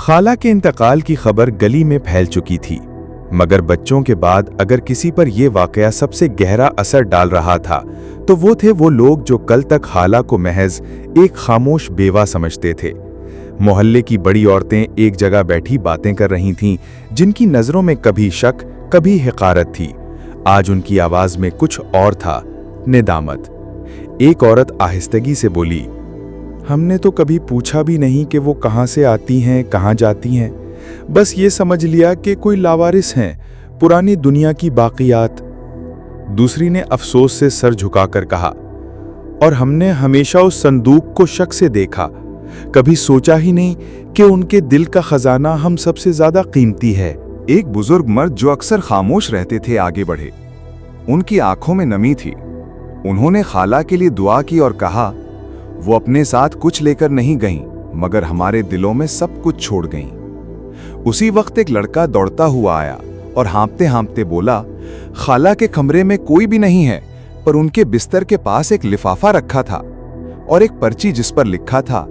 खाला के इंतकाल की खबर गली में फैल चुकी थी, मगर बच्चों के बाद अगर किसी पर यह वाकया सबसे गहरा असर डाल रहा था तो वो थे वो लोग जो कल तक खाला को महज एक खामोश बेवा समझते थे। मोहल्ले की बड़ी औरतें एक जगह बैठी बातें कर रही थीं, जिनकी नजरों में कभी शक कभी हिकारत थी। आज उनकी आवाज में कुछ और था, नेदामत। एक औरत आहिस्तगी से बोली, हमने तो कभी पूछा भी नहीं कि वो कहाँ से आती हैं, कहाँ जाती हैं। बस ये समझ लिया कि कोई लावारिस हैं, पुरानी दुनिया की बाकियात। दूसरी ने अफसोस से सर झुकाकर कहा, और हमने हमेशा उस संदूक को शक से देखा, कभी सोचा ही नहीं कि उनके दिल का खजाना हम सबसे ज्यादा कीमती है। एक बुजुर्ग मर्द जो अक्सर खामोश रहते थे आगे बढ़े। उनकी आंखों में नमी थी। उन्होंने खाला के लिए दुआ की और कहा, वो अपने साथ कुछ लेकर नहीं गईं, मगर हमारे दिलों में सब कुछ छोड़ गईं। उसी वक्त एक लड़का दौड़ता हुआ आया और हाँफते हाँफते बोला, खाला के कमरे में कोई भी नहीं है, पर उनके बिस्तर के पास एक लिफाफा रखा था और एक पर्ची जिस पर लिखा था,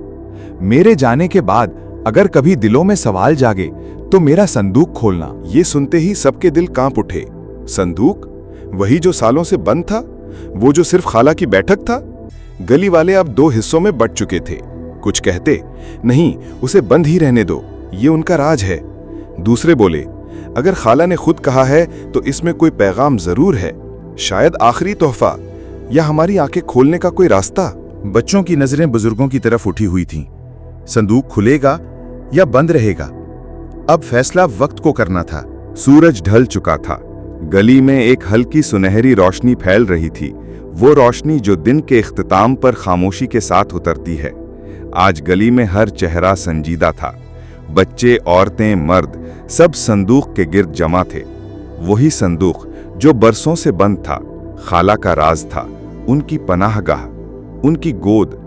मेरे जाने के बाद अगर कभी दिलों में सवाल जागे तो मेरा संदूक खोलना। ये सुनते ही सबके दिल कांप उठे। संदूक? वही जो सालों से बंद था, वो जो सिर्फ खाला की बैठक था। गली वाले अब दो हिस्सों में बंट चुके थे। कुछ कहते, नहीं उसे बंद ही रहने दो, ये उनका राज है। दूसरे बोले, अगर खाला ने खुद कहा है तो इसमें कोई पैगाम जरूर है, शायद आखिरी तोहफा या हमारी आंखें खोलने का कोई रास्ता। बच्चों की नजरें बुजुर्गों की तरफ उठी हुई थीं। संदूक खुलेगा या बंद रहेगा, अब फैसला वक्त को करना था। सूरज ढल चुका था। गली में एक हल्की सुनहरी रोशनी फैल रही थी, वो रोशनी जो दिन के इख्तिताम पर खामोशी के साथ उतरती है। आज गली में हर चेहरा संजीदा था। बच्चे, औरतें, मर्द, सब संदूक के गिर्द जमा थे। वही संदूक जो बरसों से बंद था, खाला का राज था, उनकी पनाहगाह, उनकी गोद।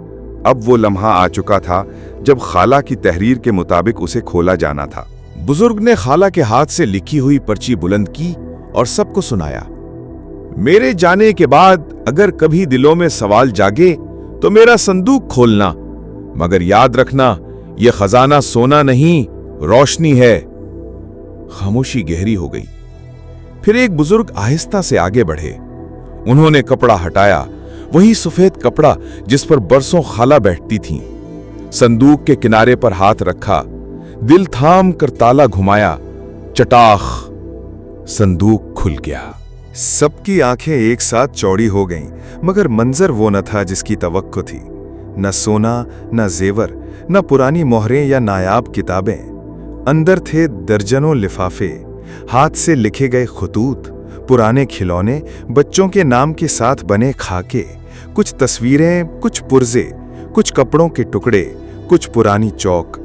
अब वो लम्हा आ चुका था जब खाला की तहरीर के मुताबिक उसे खोला जाना था। बुजुर्ग ने खाला के हाथ से लिखी हुई पर्ची बुलंद की और सबको सुनाया, मेरे जाने के बाद अगर कभी दिलों में सवाल जागे तो मेरा संदूक खोलना, मगर याद रखना यह खजाना सोना नहीं, रोशनी है। खामोशी गहरी हो गई। फिर एक बुजुर्ग आहिस्ता से आगे बढ़े। उन्होंने कपड़ा हटाया, वही सफेद कपड़ा जिस पर बरसों खाला बैठती थीं। संदूक के किनारे पर हाथ रखा, दिल थाम कर ताला घुमाया, चटाख, संदूक खुल गया। सबकी आंखें एक साथ चौड़ी हो गईं, मगर मंजर वो न था जिसकी तवक्को थी। न सोना, न जेवर, न पुरानी मोहरें या नायाब किताबें। अंदर थे दर्जनों लिफाफे, हाथ से लिखे गए खतूत, पुराने खिलौने, बच्चों के नाम के साथ बने खाके, कुछ तस्वीरें, कुछ पुर्जे, कुछ कपड़ों के टुकड़े, कुछ पुरानी चौक।